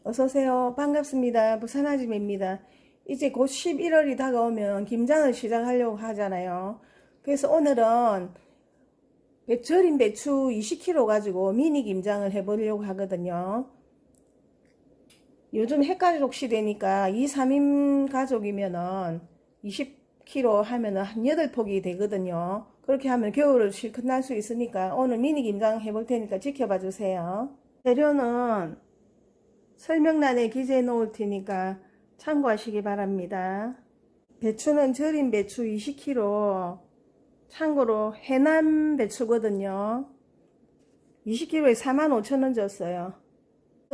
어서오세요. 반갑습니다. 부산 아줌입니다. 이제 곧 11월이 다가오면 김장을 시작하려고 하잖아요. 그래서 오늘은 절인 배추 20kg 가지고 미니 김장을 해보려고 하거든요. 요즘 핵가족 시대니까 2, 3인 가족이면은 20kg 하면은 한 8폭이 되거든요. 그렇게 하면 겨울을 실컷 날 수 있으니까 오늘 미니 김장 해볼 테니까 지켜봐 주세요. 재료는 설명란에 기재해 놓을 테니까 참고하시기 바랍니다. 배추는 절인 배추 20kg, 참고로 해남 배추거든요. 20kg에 45,000원 줬어요.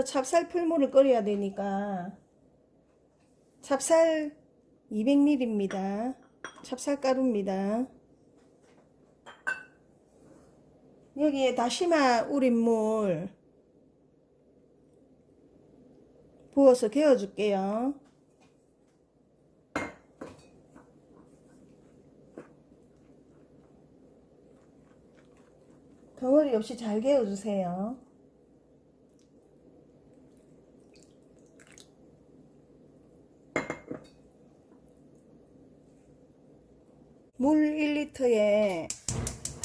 찹쌀 풀물을 끓여야 되니까 찹쌀 200ml입니다. 찹쌀가루입니다. 여기에 다시마 우린 물 부어서 개어줄게요. 덩어리 없이 잘 개어주세요. 물 1리터에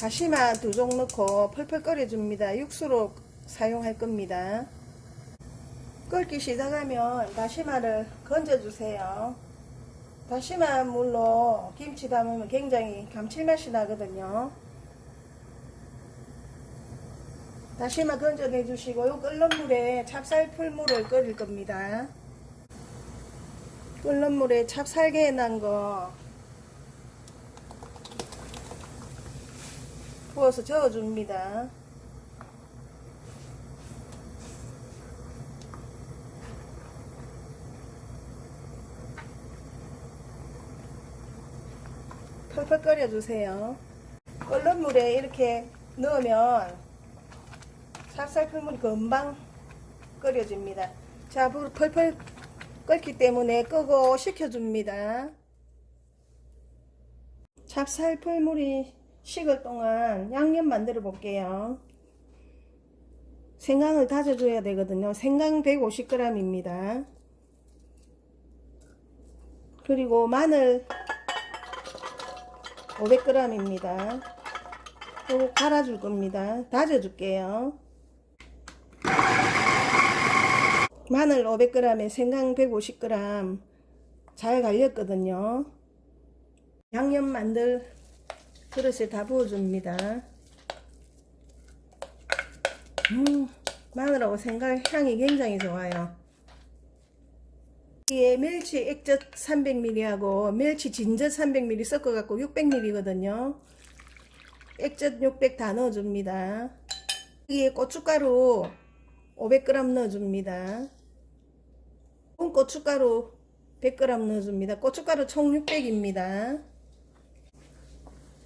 다시마 2종 넣고 펄펄 끓여줍니다. 육수로 사용할 겁니다. 끓기 시작하면 다시마를 건져주세요. 다시마 물로 김치 담으면 굉장히 감칠맛이 나거든요. 다시마 건져내 주시고 요 끓는 물에 찹쌀 풀물을 끓일 겁니다. 끓는 물에 찹쌀게 난 거 부어서 저어줍니다. 펄펄 끓여주세요. 끓는 물에 이렇게 넣으면 찹쌀 풀물이 금방 끓여집니다. 자, 펄펄 끓기 때문에 끄고 식혀줍니다. 찹쌀 풀물이 식을 동안 양념 만들어 볼게요. 생강을 다져줘야 되거든요. 생강 150g입니다. 그리고 마늘 500g입니다. 또 갈아줄 겁니다. 다져줄게요. 마늘 500g에 생강 150g 잘 갈렸거든요. 양념 만들 그릇에 다 부어줍니다. 마늘하고 생강 향이 굉장히 좋아요. 여기에 멸치 액젓 300ml하고 멸치 진젓 300ml 섞어갖고 600ml거든요. 액젓 600 다 넣어줍니다. 여기에 고춧가루 500g 넣어줍니다. 고춧가루 100g 넣어줍니다. 고춧가루 총 600입니다.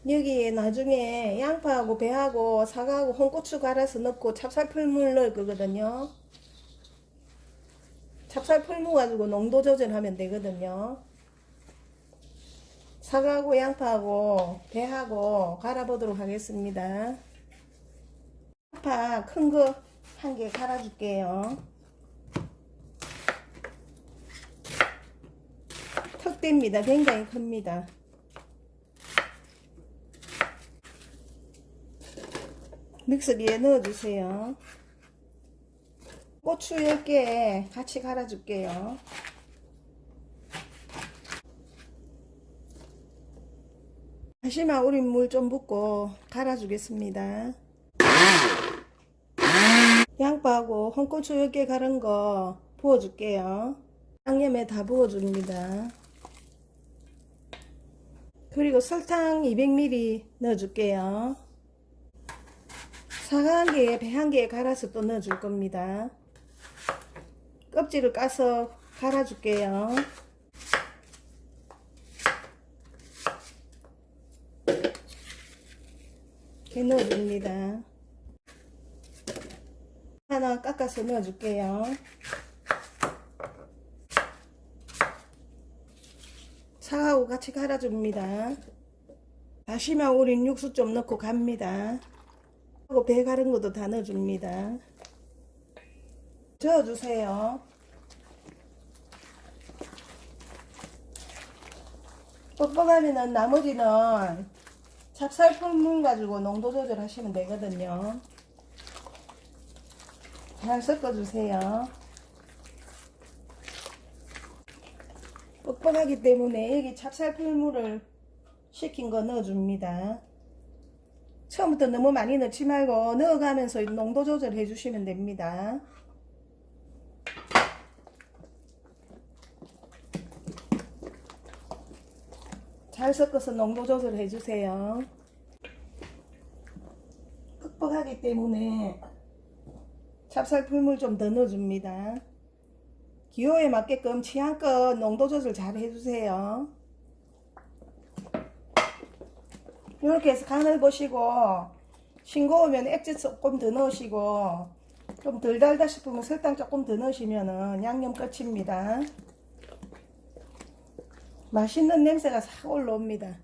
여기에 나중에 양파하고 배하고 사과하고 홍고추 갈아서 넣고 찹쌀풀물 넣을 거거든요. 찹쌀풀물 가지고 농도 조절하면 되거든요. 사과하고 양파하고 배하고 갈아보도록 하겠습니다. 양파 큰 거 한 개 갈아줄게요. 턱대입니다. 굉장히 큽니다. 믹서기에 넣어주세요. 고추 10개 같이 갈아줄게요. 다시마 우린 물 좀 붓고 갈아주겠습니다. 양파하고 홍고추 10개 갈은 거 부어줄게요. 양념에 다 부어줍니다. 그리고 설탕 200ml 넣어줄게요. 사과 1개에 배 1개 갈아서 또 넣어줄 겁니다. 껍질을 까서 갈아줄게요. 이렇게 넣어줍니다. 하나 깎아서 넣어줄게요. 사과하고 같이 갈아줍니다. 다시마 우린 육수 좀 넣고 갑니다. 하고 배 가른 것도 다 넣어줍니다. 저어주세요. 뻑뻑하면은 나머지는 찹쌀풀물 가지고 농도 조절하시면 되거든요. 잘 섞어주세요. 뻑뻑하기 때문에 여기 찹쌀풀물을 식힌 거 넣어줍니다. 처음부터 너무 많이 넣지 말고 넣어가면서 농도 조절해 주시면 됩니다. 잘 섞어서 농도 조절해 주세요. 뻑뻑하기 때문에 찹쌀풀물 좀 더 넣어줍니다. 기호에 맞게끔 취향껏 농도 조절 잘 해주세요. 이렇게 해서 간을 보시고 싱거우면 액젓 조금 더 넣으시고 좀 덜 달다 싶으면 설탕 조금 더 넣으시면 양념 끝입니다. 맛있는 냄새가 싹 올라옵니다.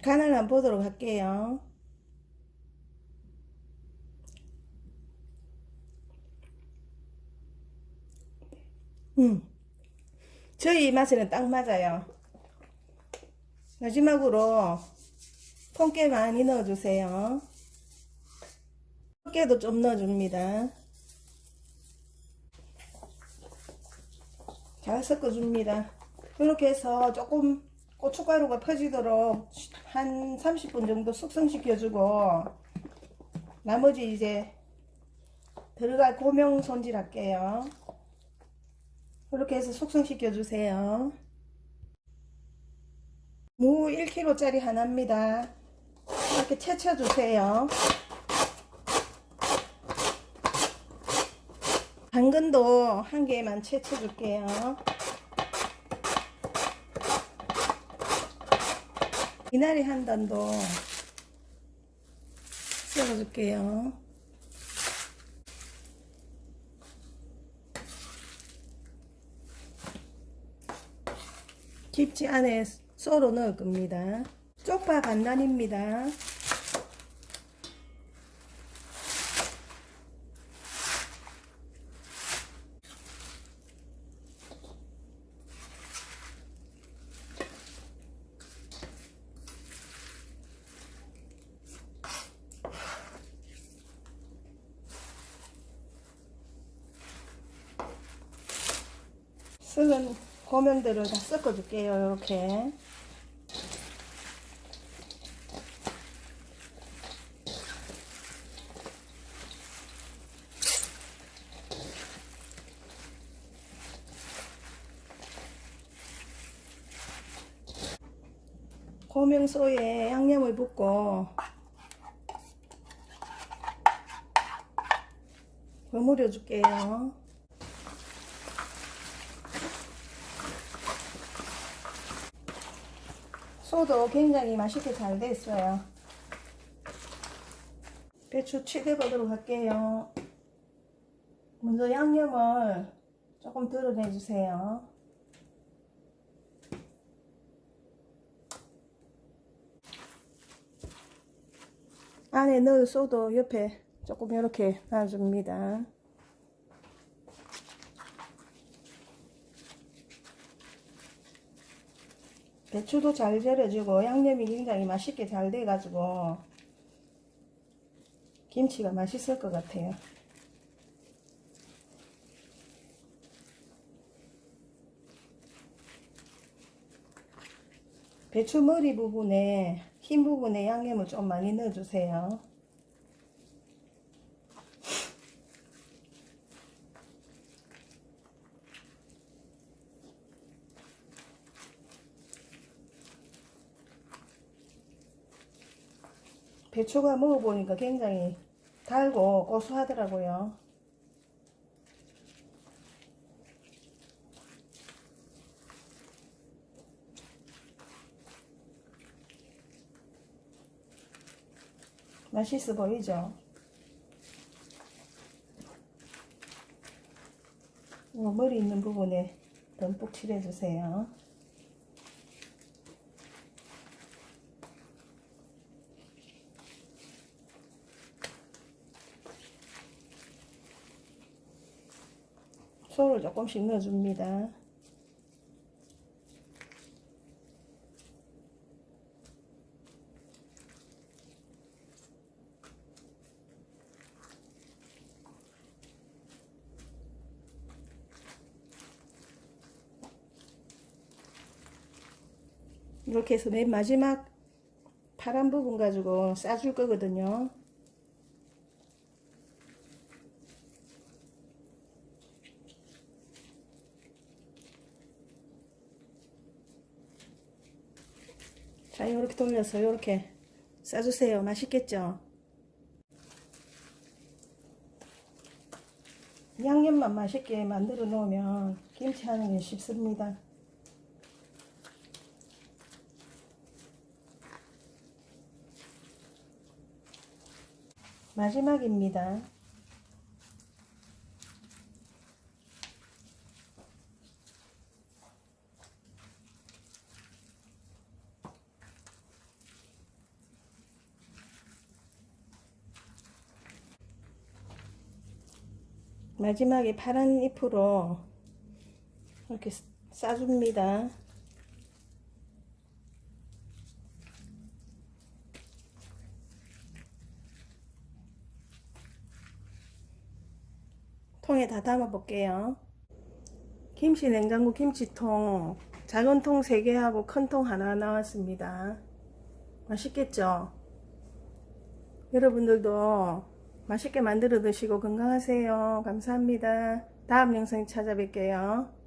간을 한번 보도록 할게요. 저희 입맛에는 딱 맞아요. 마지막으로 통깨 많이 넣어주세요. 통깨도 좀 넣어줍니다. 잘 섞어줍니다. 이렇게 해서 조금 고춧가루가 퍼지도록 한 30분 정도 숙성시켜주고 나머지 이제 들어갈 고명 손질할게요. 이렇게 해서 숙성시켜주세요. 무 1kg짜리 하나입니다. 이렇게 채쳐주세요. 당근도 한 개만 채쳐줄게요. 미나리 한 단도 썰어줄게요. 김치 안에 썰어 넣을 겁니다. 쪽파 반단입니다. 썩은 고명들을 다 섞어줄게요. 이렇게 고명소에 양념을 붓고 버무려 줄게요. 소도 굉장히 맛있게 잘 됐어요. 배추 취대 보도록 할게요. 먼저 양념을 조금 덜어내 주세요. 안에 넣을 소도 옆에 조금 이렇게 놔줍니다. 배추도 잘 절여주고 양념이 굉장히 맛있게 잘 돼가지고 김치가 맛있을 것 같아요. 배추 머리 부분에 흰 부분에 양념을 좀 많이 넣어주세요. 배추가 먹어보니까 굉장히 달고 고소하더라고요. 맛있어 보이죠? 머리 있는 부분에 듬뿍 칠해주세요. 소를 조금씩 넣어줍니다. 이렇게 해서 맨 마지막 파란 부분 가지고 싸줄 거거든요. 자, 이렇게 돌려서 이렇게 싸주세요. 맛있겠죠? 양념만 맛있게 만들어 놓으면 김치 하는 게 쉽습니다. 마지막입니다. 마지막에 파란 잎으로 이렇게 싸줍니다. 통에 다 담아 볼게요. 김치 냉장고 김치통 작은 통 3개하고 큰 통 하나 나왔습니다. 맛있겠죠? 여러분들도 맛있게 만들어 드시고 건강하세요. 감사합니다. 다음 영상에 찾아뵐게요.